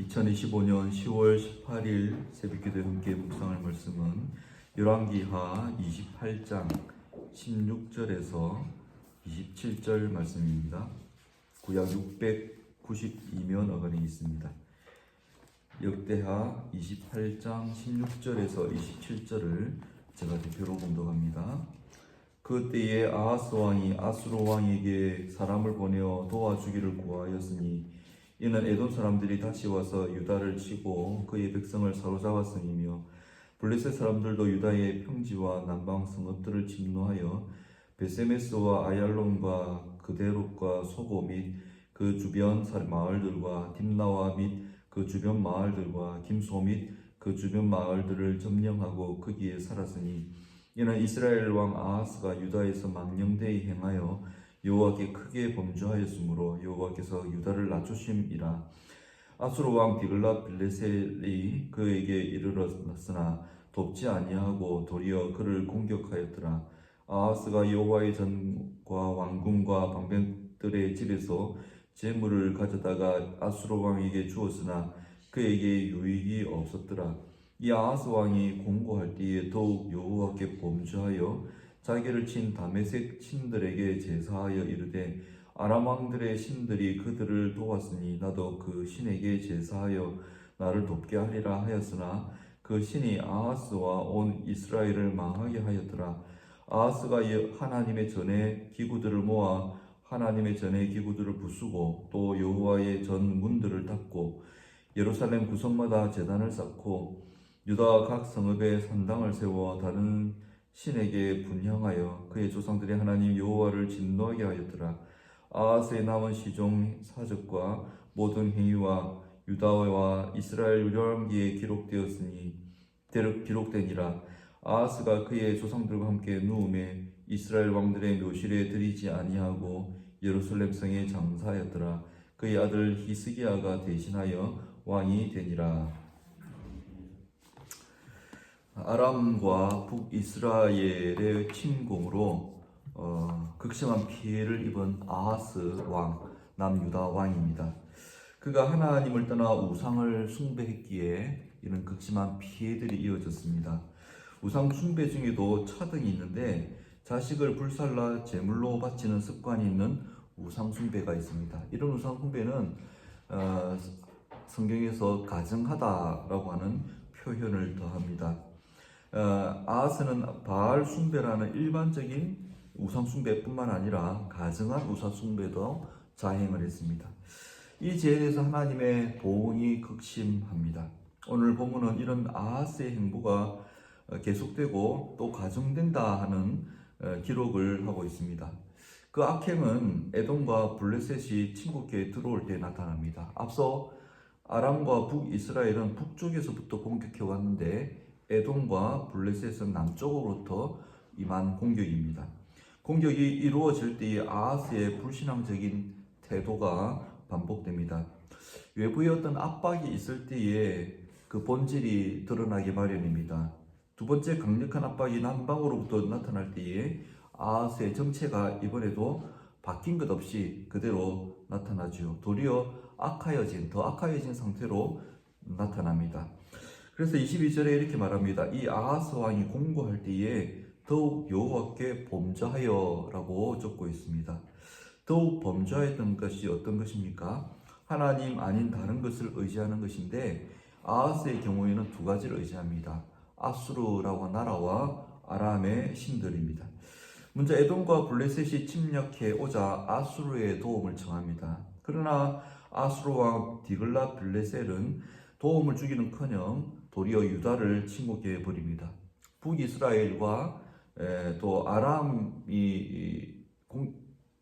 2025년 10월 18일 새벽기도에 함께 묵상할 말씀은 열왕기하 28장 16절에서 27절 말씀입니다. 구약 692면 어간이 있습니다. 역대하 28장 16절에서 27절을 제가 대표로 봉독합니다. 그때에 아하스 왕이 아수르 왕에게 사람을 보내어 도와주기를 구하였으니 이는 에돔 사람들이 다시 와서 유다를 치고 그의 백성을 사로잡았음이며 블레셋 사람들도 유다의 평지와 남방 성읍들을 침노하여 베세메스와 아얄론과 그데롯과 소고 및 그 주변 마을들과 딥나와 및 그 주변 마을들과 김소 및 그 주변 마을들을 점령하고 거기에 살았으니 이는 이스라엘 왕 아하스가 유다에서 망령되이 행하여 여호와께 크게 범죄하였으므로 여호와께서 유다를 낮추심이라. 아수르 왕 디글랏 빌레셀이 그에게 이르렀으나 돕지 아니하고 도리어 그를 공격하였더라. 아하스가 여호와의 전과 왕궁과 방백들의 집에서 재물을 가져다가 아수르 왕에게 주었으나 그에게 유익이 없었더라. 이 아하스 왕이 공고할 때에 더욱 여호와께 범죄하여 자기를 친 다메섹 신들에게 제사하여 이르되 아람 왕들의 신들이 그들을 도왔으니 나도 그 신에게 제사하여 나를 돕게 하리라 하였으나 그 신이 아하스와 온 이스라엘을 망하게 하였더라. 아하스가 하나님의 전에 기구들을 모아 하나님의 전에 기구들을 부수고 또 여호와의 전 문들을 닫고 예루살렘 구성마다 제단을 쌓고 유다 각 성읍에 산당을 세워 다른 신에게 분향하여 그의 조상들의 하나님 여호와를 진노하게 하였더라. 아하스의 남은 시종 사적과 모든 행위와 유다와 이스라엘 열왕기에 기록되니라. 아하스가 그의 조상들과 함께 누움에 이스라엘 왕들의 묘실에 들이지 아니하고 예루살렘 성에 장사하였더라. 그의 아들 히스기야가 대신하여 왕이 되니라. 아람과 북이스라엘의 침공으로 극심한 피해를 입은 아하스 왕, 남유다 왕입니다. 그가 하나님을 떠나 우상을 숭배했기에 이런 극심한 피해들이 이어졌습니다. 우상 숭배 중에도 차등이 있는데 자식을 불살라 제물로 바치는 습관이 있는 우상 숭배가 있습니다. 이런 우상 숭배는 성경에서 가증하다라고 하는 표현을 더합니다. 아하스는 바알 숭배라는 일반적인 우상 숭배뿐만 아니라 가증한 우상 숭배도 자행을 했습니다. 이 죄에 대해서 하나님의 보응이 극심합니다. 오늘 본문은 이런 아하스의 행보가 계속되고 또 가중된다 하는 기록을 하고 있습니다. 그 악행은 에돔과 블레셋이 친국계에 들어올 때 나타납니다. 앞서 아람과 북이스라엘은 북쪽에서부터 공격해 왔는데 에돔과 블레셋은 남쪽으로부터 임한 공격입니다. 공격이 이루어질 때에 아하스의 불신앙적인 태도가 반복됩니다. 외부의 어떤 압박이 있을 때에 그 본질이 드러나기 마련입니다. 두 번째 강력한 압박이 남방으로부터 나타날 때에 아하스의 정체가 이번에도 바뀐 것 없이 그대로 나타나죠. 도리어 더 악하여진 상태로 나타납니다. 그래서 22절에 이렇게 말합니다. 이 아하스 왕이 공고할 때에 더욱 여호와께 범죄하여 라고 적고 있습니다. 더욱 범죄하였던 것이 어떤 것입니까? 하나님 아닌 다른 것을 의지하는 것인데 아하스의 경우에는 두 가지를 의지합니다. 아수르라고 나라와 아람의 신들입니다. 먼저 에돔과 블레셋이 침략해 오자 아수르의 도움을 청합니다. 그러나 아수르 왕 디글랏 빌레셀은 도움을 주기는커녕 도리어 유다를 침공해 버립니다. 북이스라엘과 또 아람이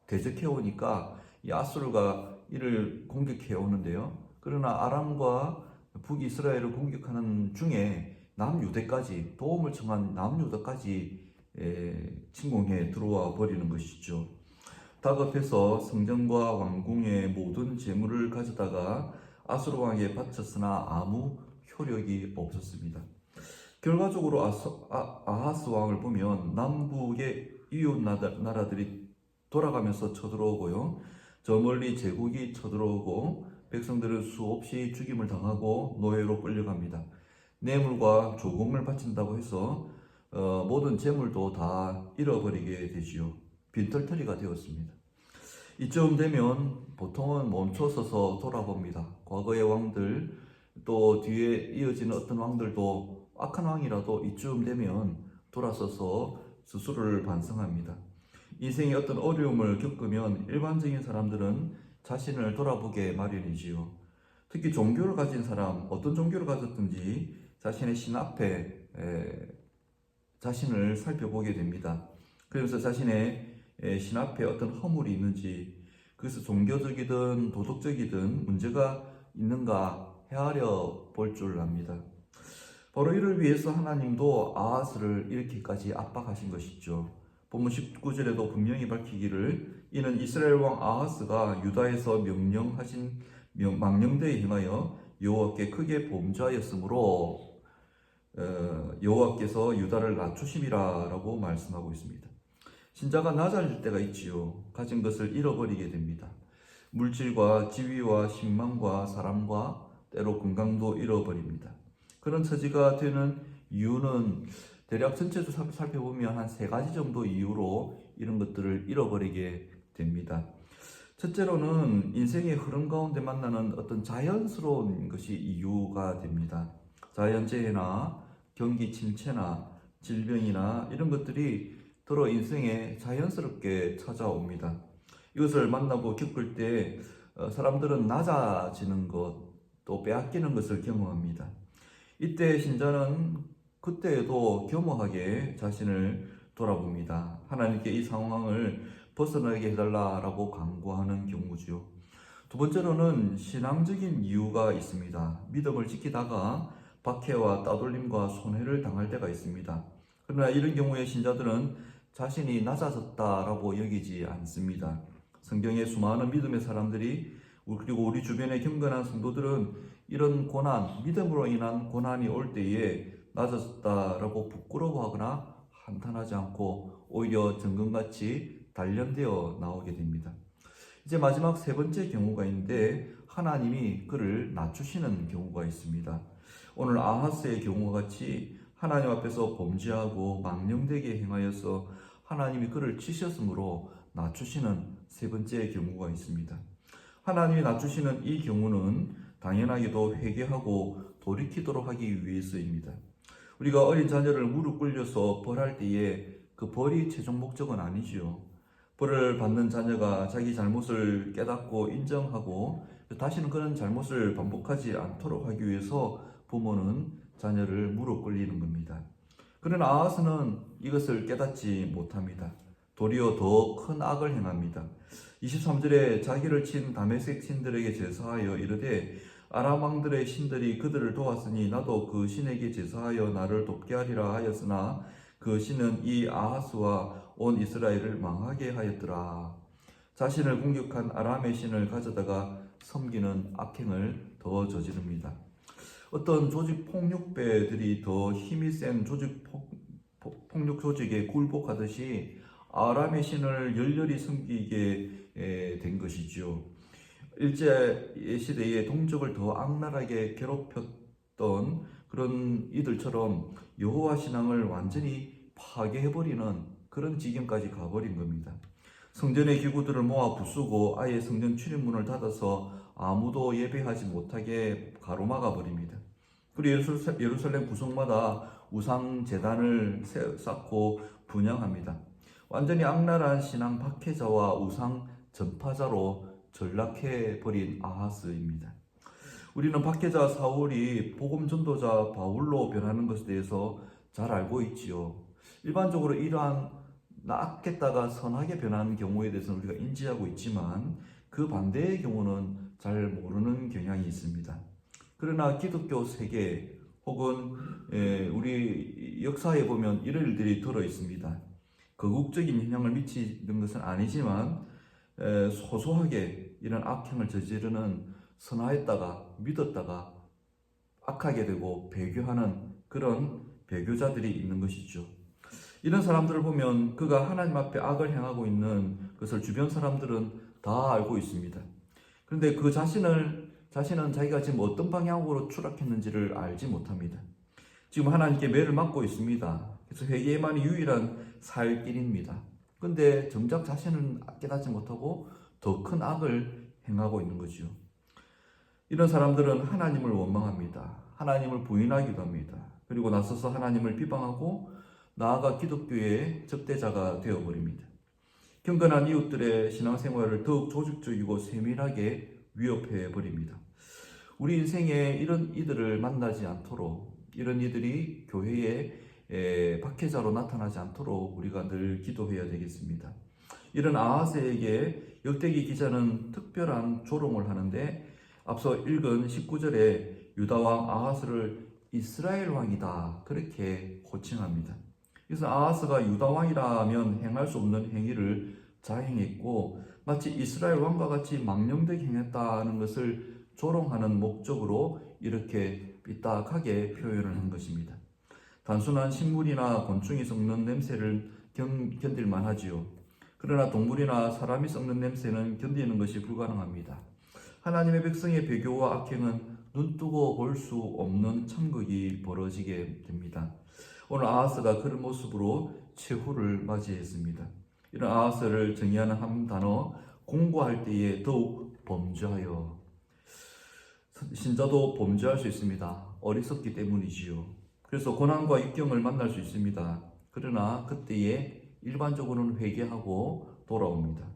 대적해 오니까 이 아수르가 이를 공격해 오는데요. 그러나 아람과 북이스라엘을 공격하는 중에 남유대까지 도움을 청한 남유다까지 침공해 들어와 버리는 것이죠. 다급해서 성전과 왕궁의 모든 재물을 가져다가 아수르 왕에게 바쳤으나 아무 효력이 없었습니다. 결과적으로 아하스 왕을 보면 남북의 이웃 나라들이 돌아가면서 쳐들어오고요. 저 멀리 제국이 쳐들어오고 백성들은 수없이 죽임을 당하고 노예로 끌려갑니다. 뇌물과 조공을 바친다고 해서 모든 재물도 다 잃어버리게 되지요. 빈털터리가 되었습니다. 이쯤 되면 보통은 멈춰서서 돌아봅니다. 과거의 왕들, 또 뒤에 이어지는 어떤 왕들도 악한 왕이라도 이쯤 되면 돌아서서 스스로를 반성합니다. 인생의 어떤 어려움을 겪으면 일반적인 사람들은 자신을 돌아보게 마련이지요. 특히 종교를 가진 사람, 어떤 종교를 가졌든지 자신의 신 앞에 자신을 살펴보게 됩니다. 그러면서 자신의 신 앞에 어떤 허물이 있는지, 그래서 종교적이든 도덕적이든 문제가 있는가 헤아려 볼 줄 압니다. 바로 이를 위해서 하나님도 아하스를 이렇게까지 압박하신 것이죠. 본문 19절에도 분명히 밝히기를 이는 이스라엘 왕 아하스가 유다에서 명령하신 망령되에 행하여 여호와께 크게 범죄하였으므로 여호와께서 유다를 낮추심이라 라고 말씀하고 있습니다. 신자가 낮아질 때가 있지요. 가진 것을 잃어버리게 됩니다. 물질과 지위와 신망과 사람과 때로 건강도 잃어버립니다. 그런 처지가 되는 이유는 대략 전체적으로 살펴보면 한 3가지 정도 이유로 이런 것들을 잃어버리게 됩니다. 첫째로는 인생의 흐름 가운데 만나는 어떤 자연스러운 것이 이유가 됩니다. 자연재해나 경기 침체나 질병이나 이런 것들이 들어 인생에 자연스럽게 찾아옵니다. 이것을 만나고 겪을 때 사람들은 낮아지는 것, 또 빼앗기는 것을 경험합니다. 이때 신자는 그때에도 겸허하게 자신을 돌아봅니다. 하나님께 이 상황을 벗어나게 해달라고 간구하는 경우지요. 두 번째로는 신앙적인 이유가 있습니다. 믿음을 지키다가 박해와 따돌림과 손해를 당할 때가 있습니다. 그러나 이런 경우에 신자들은 자신이 낮아졌다라고 여기지 않습니다. 성경의 수많은 믿음의 사람들이 그리고 우리 주변의 경건한 성도들은 이런 고난, 믿음으로 인한 고난이 올 때에 낮아졌다라고 부끄러워하거나 한탄하지 않고 오히려 정금같이 단련되어 나오게 됩니다. 이제 마지막 3번째 경우가 있는데 하나님이 그를 낮추시는 경우가 있습니다. 오늘 아하스의 경우와 같이 하나님 앞에서 범죄하고 망령되게 행하여서 하나님이 그를 치셨으므로 낮추시는 3번째 경우가 있습니다. 하나님이 낮추시는 이 경우는 당연하게도 회개하고 돌이키도록 하기 위해서입니다. 우리가 어린 자녀를 무릎 꿇려서 벌할 때에 그 벌이 최종 목적은 아니지요. 벌을 받는 자녀가 자기 잘못을 깨닫고 인정하고 다시는 그런 잘못을 반복하지 않도록 하기 위해서 부모는 자녀를 무릎 꿇리는 겁니다. 그러나 아하스는 이것을 깨닫지 못합니다. 도리어 더 큰 악을 행합니다. 23절에 자기를 친 다메섹 신들에게 제사하여 이르되 아람 왕들의 신들이 그들을 도왔으니 나도 그 신에게 제사하여 나를 돕게 하리라 하였으나 그 신은 이 아하스와 온 이스라엘을 망하게 하였더라. 자신을 공격한 아람의 신을 가져다가 섬기는 악행을 더 저지릅니다. 어떤 조직 폭력배들이 더 힘이 센 폭력 조직에 굴복하듯이 아람의 신을 열렬히 섬기게 된 것이죠. 일제 시대에 동족을 더 악랄하게 괴롭혔던 그런 이들처럼 여호와 신앙을 완전히 파괴해버리는 그런 지경까지 가버린 겁니다. 성전의 기구들을 모아 부수고 아예 성전 출입문을 닫아서 아무도 예배하지 못하게 가로막아 버립니다. 그리고 예루살렘 구석마다 우상 제단을 쌓고 분양합니다. 완전히 악랄한 신앙 박해자와 우상 전파자로 전락해버린 아하스입니다. 우리는 박해자 사울이 복음 전도자 바울로 변하는 것에 대해서 잘 알고 있지요. 일반적으로 이러한 나았겠다가 선하게 변하는 경우에 대해서는 우리가 인지하고 있지만 그 반대의 경우는 잘 모르는 경향이 있습니다. 그러나 기독교 세계 혹은 우리 역사에 보면 이런 일들이 들어 있습니다. 거국적인 영향을 미치는 것은 아니지만 소소하게 이런 악행을 저지르는 선하였다가 믿었다가 악하게 되고 배교하는 그런 배교자들이 있는 것이죠. 이런 사람들을 보면 그가 하나님 앞에 악을 행하고 있는 것을 주변 사람들은 다 알고 있습니다. 그런데 그 자신을 자신은 자기가 지금 어떤 방향으로 추락했는지를 알지 못합니다. 지금 하나님께 매를 맞고 있습니다. 그래서 회개만이 유일한 살 길입니다. 근데 정작 자신은 깨닫지 못하고 더 큰 악을 행하고 있는 거죠. 이런 사람들은 하나님을 원망합니다. 하나님을 부인하기도 합니다. 그리고 나서서 하나님을 비방하고 나아가 기독교의 적대자가 되어버립니다. 경건한 이웃들의 신앙생활을 더욱 조직적이고 세밀하게 위협해버립니다. 우리 인생에 이런 이들을 만나지 않도록, 이런 이들이 교회의 박해자로 나타나지 않도록 우리가 늘 기도해야 되겠습니다. 이런 아하스에게 역대기 기자는 특별한 조롱을 하는데, 앞서 읽은 19절에 유다왕 아하스를 이스라엘 왕이다 그렇게 호칭합니다. 그래서 아하스가 유다왕이라면 행할 수 없는 행위를 자행했고 마치 이스라엘 왕과 같이 망령되게 행했다는 것을 조롱하는 목적으로 이렇게 삐딱하게 표현을 한 것입니다. 단순한 식물이나 곤충이 썩는 냄새를 견딜만 하지요. 그러나 동물이나 사람이 썩는 냄새는 견디는 것이 불가능합니다. 하나님의 백성의 배교와 악행은 눈뜨고 볼 수 없는 참극이 벌어지게 됩니다. 오늘 아하스가 그런 모습으로 최후를 맞이했습니다. 이런 아하스를 정의하는 한 단어, 공고할 때에 더욱 범죄하여. 신자도 범죄할 수 있습니다. 어리석기 때문이지요. 그래서 고난과 역경을 만날 수 있습니다. 그러나 그때에 일반적으로는 회개하고 돌아옵니다.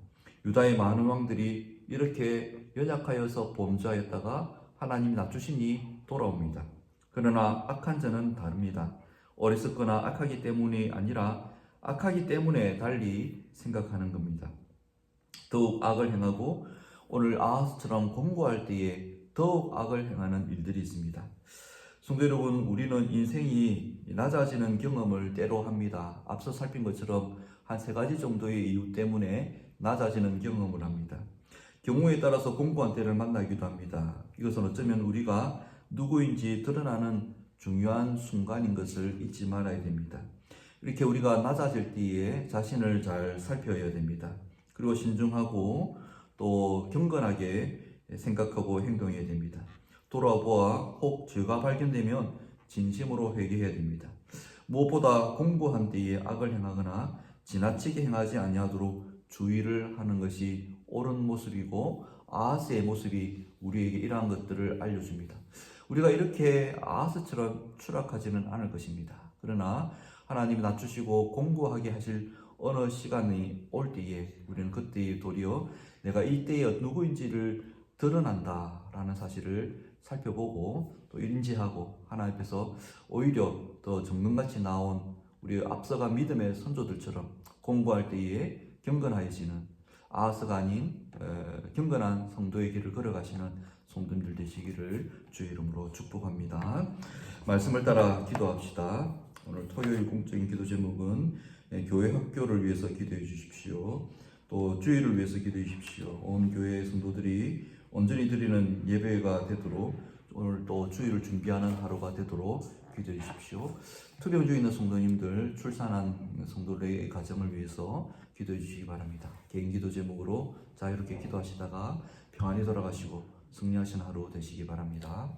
유다의 많은 왕들이 이렇게 연약하여서 범죄하였다가 하나님이 낮추시니 돌아옵니다. 그러나 악한 자는 다릅니다. 어리석거나 악하기 때문이 아니라 악하기 때문에 달리 생각하는 겁니다. 더욱 악을 행하고 오늘 아하스처럼 공고할 때에 더욱 악을 행하는 일들이 있습니다. 성도 여러분, 우리는 인생이 낮아지는 경험을 때로 합니다. 앞서 살핀 것처럼 한 3가지 정도의 이유 때문에 낮아지는 경험을 합니다. 경우에 따라서 공고한 때를 만나기도 합니다. 이것은 어쩌면 우리가 누구인지 드러나는 중요한 순간인 것을 잊지 말아야 됩니다. 이렇게 우리가 낮아질 때에 자신을 잘 살펴야 됩니다. 그리고 신중하고 또 경건하게 생각하고 행동해야 됩니다. 돌아보아 혹 죄가 발견되면 진심으로 회개해야 됩니다. 무엇보다 공고한 때에 악을 행하거나 지나치게 행하지 아니하도록 주의를 하는 것이 옳은 모습이고 아하스의 모습이 우리에게 이러한 것들을 알려줍니다. 우리가 이렇게 아하스처럼 추락하지는 않을 것입니다. 그러나 하나님이 낮추시고 공고하게 하실 어느 시간이 올 때에 우리는 그때에 도리어 내가 이때에 누구인지를 드러난다라는 사실을 살펴보고 또 인지하고 하나님 앞에서 오히려 더 정금같이 나온 우리 앞서간 믿음의 선조들처럼 공부할 때에 경건하여지는 아하스가 아닌 경건한 성도의 길을 걸어가시는 성도님들 되시기를 주의 이름으로 축복합니다. 말씀을 따라 기도합시다. 오늘 토요일 공적인 기도 제목은 교회 학교를 위해서 기도해 주십시오. 또 주일을 위해서 기도해 주십시오. 온 교회 성도들이 온전히 드리는 예배가 되도록 오늘 또 주일을 준비하는 하루가 되도록 기도해 주십시오. 투병 중에 있는 성도님들, 출산한 성도들의 가정을 위해서 기도해 주시기 바랍니다. 개인 기도 제목으로 자유롭게 기도하시다가 평안히 돌아가시고 승리하신 하루 되시기 바랍니다.